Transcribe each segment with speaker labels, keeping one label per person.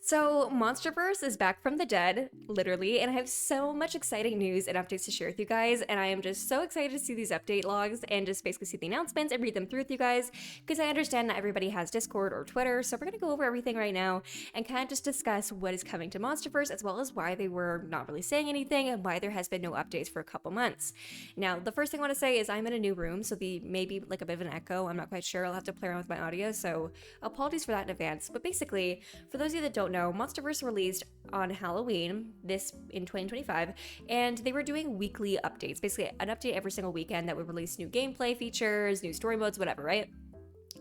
Speaker 1: So, MonsterVerse is back from the dead, literally, and I have so much exciting news and updates to share with you guys. And I am just so excited to see these update logs and just basically see the announcements and read them through with you guys because I understand not everybody has Discord or Twitter. So, we're going to go over everything right now and kind of just discuss what is coming to MonsterVerse as well as why they were not really saying anything and why there has been no updates for a couple months. Now, the first thing I want to say is I'm in a new room, so the maybe like a bit of an echo. I'm not quite sure. I'll have to play around with my audio, so apologies for that in advance. But basically, for those of you that don't know, MonsterVerse released on Halloween this in 2025, and they were doing weekly updates, basically an update every single weekend that would release new gameplay features, new story modes, whatever, right?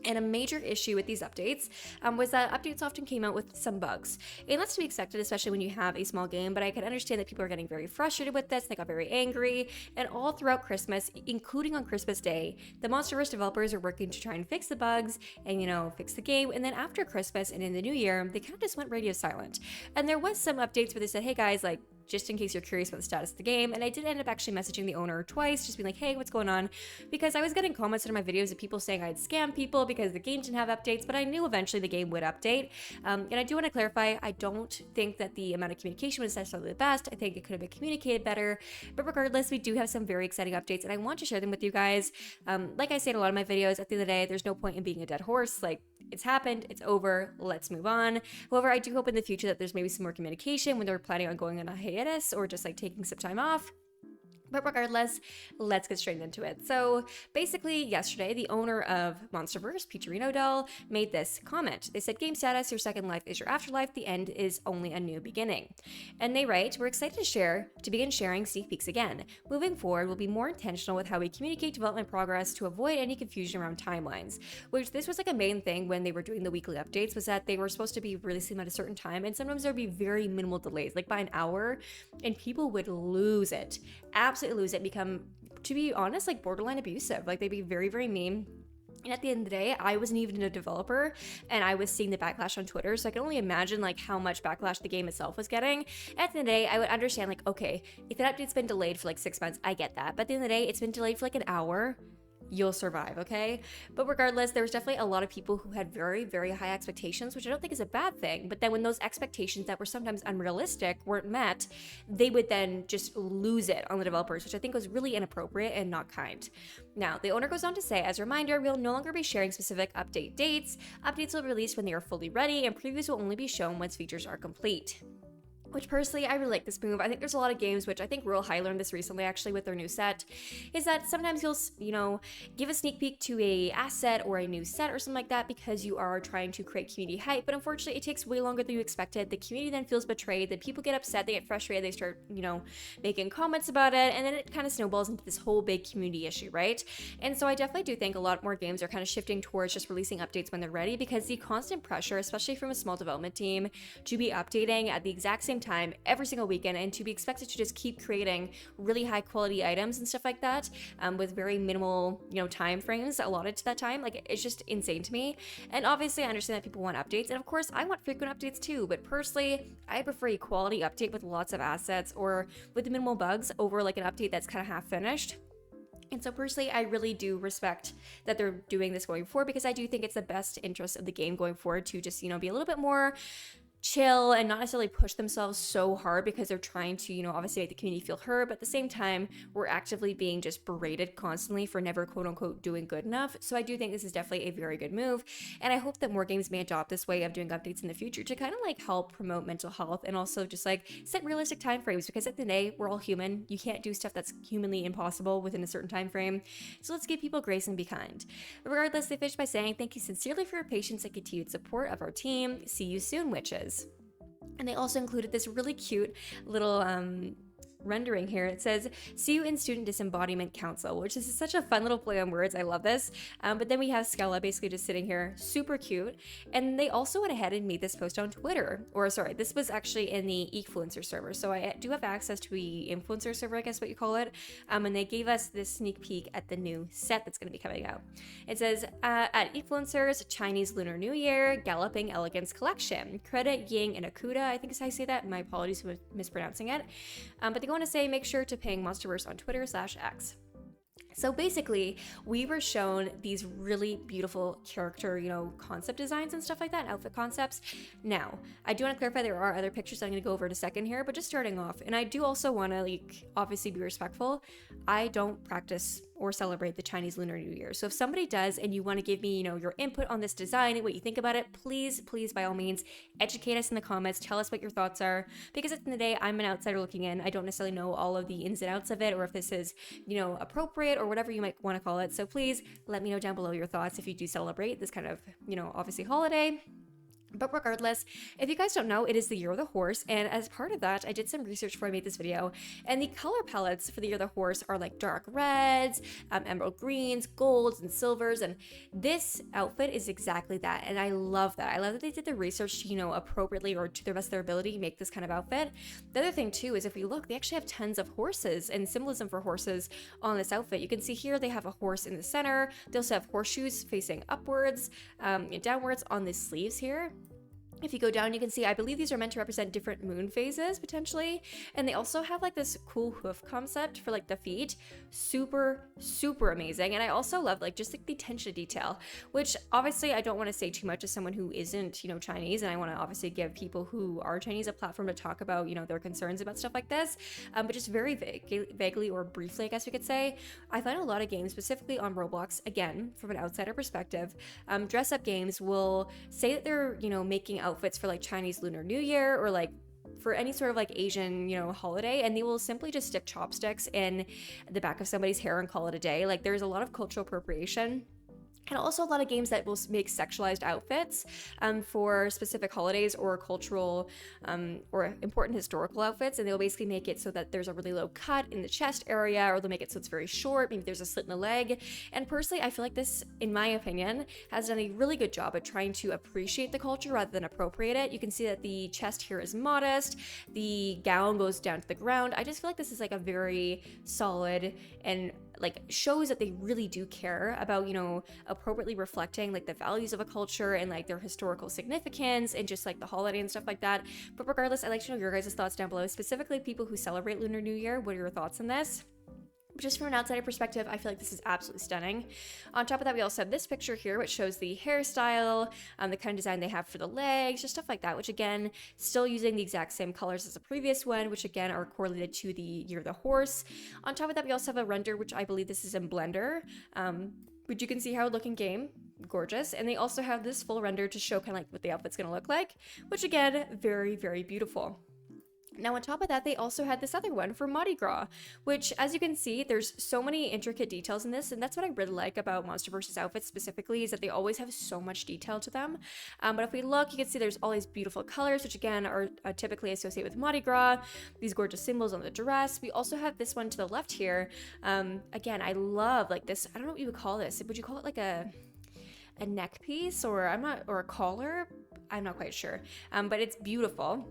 Speaker 1: And a major issue with these updates was that updates often came out with some bugs. And that's to be expected, especially when you have a small game, but I can understand that people are getting very frustrated with this. They got very angry. And all throughout Christmas, including on Christmas Day, the MonsterVerse developers are working to try and fix the bugs and, fix the game. And then after Christmas and in the new year, they kind of just went radio silent. And there was some updates where they said, hey guys, just in case you're curious about the status of the game. And I did end up actually messaging the owner twice, just being like, hey, what's going on? Because I was getting comments on my videos of people saying I'd scam people because the game didn't have updates, but I knew eventually the game would update. And I do want to clarify, I don't think that the amount of communication was necessarily the best. I think it could have been communicated better. But regardless, we do have some very exciting updates and I want to share them with you guys. Like I say in a lot of my videos, at the end of the day, there's no point in being a dead horse. It's happened, it's over, let's move on. However, I do hope in the future that there's maybe some more communication when they're planning on going on a hiatus or just taking some time off. But regardless, let's get straight into it. So basically, yesterday, the owner of MonsterVerse, Peterino Doll, made this comment. They said, game status, your second life is your afterlife, the end is only a new beginning. And they write, we're excited to begin sharing sneak peeks again. Moving forward, we'll be more intentional with how we communicate development progress to avoid any confusion around timelines. Which this was a main thing when they were doing the weekly updates, was that they were supposed to be releasing them at a certain time, and sometimes there would be very minimal delays, by an hour, and people would lose it. Absolutely lose it, become, to be honest, borderline abusive. They'd be very, very mean. And at the end of the day, I wasn't even a developer and I was seeing the backlash on Twitter. So I can only imagine how much backlash the game itself was getting. At the end of the day, I would understand okay, if an update's been delayed for 6 months, I get that. But at the end of the day, it's been delayed for an hour. You'll survive, okay? But regardless, there was definitely a lot of people who had very, very high expectations, which I don't think is a bad thing. But then when those expectations that were sometimes unrealistic weren't met, they would then just lose it on the developers, which I think was really inappropriate and not kind. Now, the owner goes on to say, as a reminder, we'll no longer be sharing specific update dates. Updates will be released when they are fully ready, and previews will only be shown once features are complete. Which personally, I really like this move. I think there's a lot of games, which I think Real High learned this recently actually with their new set, is that sometimes you'll, give a sneak peek to a asset or a new set or something like that because you are trying to create community hype, but unfortunately it takes way longer than you expected. The community then feels betrayed, then people get upset, they get frustrated, they start, making comments about it, and then it kind of snowballs into this whole big community issue, right? And so I definitely do think a lot more games are kind of shifting towards just releasing updates when they're ready because the constant pressure, especially from a small development team, to be updating at the exact same time every single weekend and to be expected to just keep creating really high quality items and stuff like that with very minimal time frames allotted to that time, it's just insane to me. And obviously I understand that people want updates, and of course I want frequent updates too, but personally I prefer a quality update with lots of assets or with minimal bugs over an update that's kind of half finished. And so personally, I really do respect that they're doing this going forward because I do think it's the best interest of the game going forward to just, be a little bit more chill and not necessarily push themselves so hard because they're trying to, obviously make the community feel heard, but at the same time, we're actively being just berated constantly for never quote unquote doing good enough. So I do think this is definitely a very good move. And I hope that more games may adopt this way of doing updates in the future to kind of help promote mental health and also just set realistic time frames because at the end of the day, we're all human. You can't do stuff that's humanly impossible within a certain time frame. So let's give people grace and be kind. Regardless, they finished by saying, thank you sincerely for your patience and continued support of our team. See you soon, witches. And they also included this really cute little rendering here. It says, see you in Student Disembodiment Council, which is such a fun little play on words. I love this. But then we have Scala basically just sitting here, super cute. And they also went ahead and made this post on Twitter, or sorry, this was actually in the influencer server. So I do have access to the influencer server, I guess what you call it. And they gave us this sneak peek at the new set that's going to be coming out. It says, at Influencers, Chinese Lunar New Year, Galloping Elegance Collection. Credit Ying and Akuda, I think is how you say that. My apologies for mispronouncing it. But they go on to say, make sure to ping MonsterVerse on Twitter/X. So basically, we were shown these really beautiful character, concept designs and stuff like that, outfit concepts. Now, I do want to clarify there are other pictures that I'm going to go over in a second here, but just starting off, and I do also want to obviously be respectful. I don't practice or celebrate the Chinese Lunar New Year. So if somebody does and you want to give me, your input on this design and what you think about it, please, by all means, educate us in the comments. Tell us what your thoughts are, because at the end of the day, I'm an outsider looking in. I don't necessarily know all of the ins and outs of it, or if this is, appropriate or whatever you might want to call it. So please let me know down below your thoughts if you do celebrate this kind of, obviously holiday. But regardless, if you guys don't know, it is the Year of the Horse, and as part of that, I did some research before I made this video, and the color palettes for the Year of the Horse are like dark reds, emerald greens, golds, and silvers, and this outfit is exactly that, and I love that. I love that they did the research to, appropriately or to the best of their ability make this kind of outfit. The other thing too is if we look, they actually have tons of horses and symbolism for horses on this outfit. You can see here they have a horse in the center. They also have horseshoes facing upwards and downwards on the sleeves here. If you go down, you can see, I believe these are meant to represent different moon phases, potentially. And they also have like this cool hoof concept for like the feet. Super, super amazing. And I also love just the attention to detail, which obviously I don't want to say too much as someone who isn't, Chinese. And I want to obviously give people who are Chinese a platform to talk about, their concerns about stuff like this. But just very vaguely or briefly, I guess we could say, I find a lot of games, specifically on Roblox, again, from an outsider perspective, dress up games will say that they're, making outfits for Chinese Lunar New Year or for any sort of Asian, holiday, and they will simply just stick chopsticks in the back of somebody's hair and call it a day. There's a lot of cultural appropriation. And also a lot of games that will make sexualized outfits for specific holidays or cultural or important historical outfits. And they'll basically make it so that there's a really low cut in the chest area, or they'll make it so it's very short. Maybe there's a slit in the leg. And personally, I feel like this, in my opinion, has done a really good job at trying to appreciate the culture rather than appropriate it. You can see that the chest here is modest. The gown goes down to the ground. I just feel like this is a very solid and shows that they really do care about, appropriately reflecting the values of a culture and their historical significance and just the holiday and stuff like that. But regardless, I'd like to know your guys' thoughts down below, specifically people who celebrate Lunar New Year. What are your thoughts on this? Just from an outsider perspective, I feel like this is absolutely stunning. On top of that, we also have this picture here, which shows the hairstyle, the kind of design they have for the legs, just stuff like that, which again, still using the exact same colors as the previous one, which again are correlated to the Year of the Horse. On top of that, we also have a render, which I believe this is in Blender, which you can see how it look in game. Gorgeous. And they also have this full render to show kind of what the outfit's gonna look like, which again, very, very beautiful. Now, on top of that, they also had this other one for Mardi Gras, which, as you can see, there's so many intricate details in this, and that's what I really like about MonsterVerse's outfits specifically, is that they always have so much detail to them. But if we look, you can see there's all these beautiful colors, which again are typically associated with Mardi Gras, these gorgeous symbols on the dress. We also have this one to the left here. Again, I love this, I don't know what you would call this. Would you call it a neck piece or a collar? I'm not quite sure, but it's beautiful.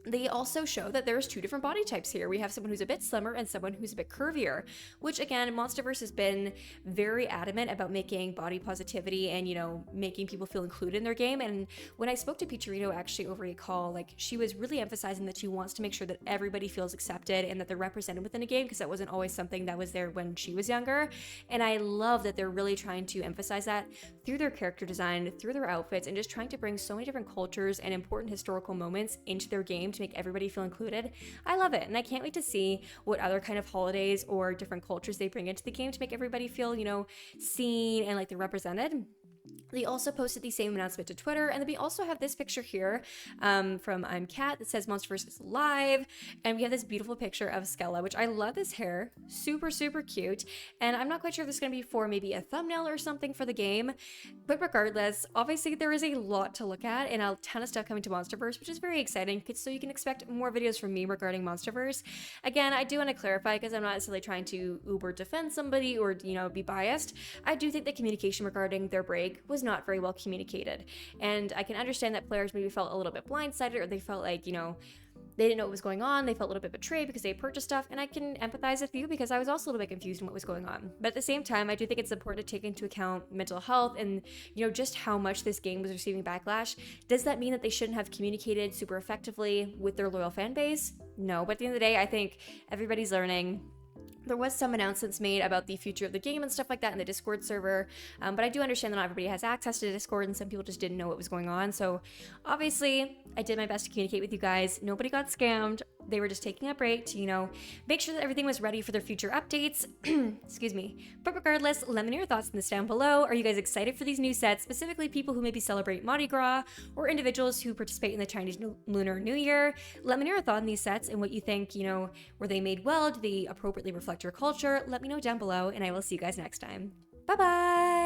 Speaker 1: They also show that there's two different body types here. We have someone who's a bit slimmer and someone who's a bit curvier, which again, MonsterVerse has been very adamant about making body positivity and, making people feel included in their game. And when I spoke to Peterino actually over a call, she was really emphasizing that she wants to make sure that everybody feels accepted and that they're represented within a game, because that wasn't always something that was there when she was younger. And I love that they're really trying to emphasize that through their character design, through their outfits, and just trying to bring so many different cultures and important historical moments into their game to make everybody feel included. I love it, and I can't wait to see what other kind of holidays or different cultures they bring into the game to make everybody feel, seen and they're represented. They also posted the same announcement to Twitter, and then we also have this picture here from I'm Cat that says MonsterVerse is live, and we have this beautiful picture of Skella, which I love this hair, super, super cute, and I'm not quite sure if this is going to be for maybe a thumbnail or something for the game, but regardless, obviously there is a lot to look at and a ton of stuff coming to MonsterVerse, which is very exciting, so you can expect more videos from me regarding MonsterVerse. Again, I do want to clarify, because I'm not necessarily trying to uber defend somebody or, be biased. I do think the communication regarding their break was not very well communicated, and I can understand that players maybe felt a little bit blindsided, or they felt they didn't know what was going on. They felt a little bit betrayed because they purchased stuff, and I can empathize with you because I was also a little bit confused in what was going on. But at the same time, I do think it's important to take into account mental health and, just how much this game was receiving backlash. Does that mean that they shouldn't have communicated super effectively with their loyal fan base? No, but at the end of the day, I think everybody's learning. There was some announcements made about the future of the game and stuff like that in the Discord server, but I do understand that not everybody has access to Discord and some people just didn't know what was going on. So obviously I did my best to communicate with you guys. Nobody got scammed. They were just taking a break to, you know, make sure that everything was ready for their future updates. Excuse me. But regardless, let me know your thoughts in this down below. Are you guys excited for these new sets, specifically people who maybe celebrate Mardi Gras or individuals who participate in the Chinese Lunar New Year? Let me know your thoughts on these sets and what you think, you know, were they made well? Do they appropriately reflect your culture? Let me know down below, and I will see you guys next time. Bye bye!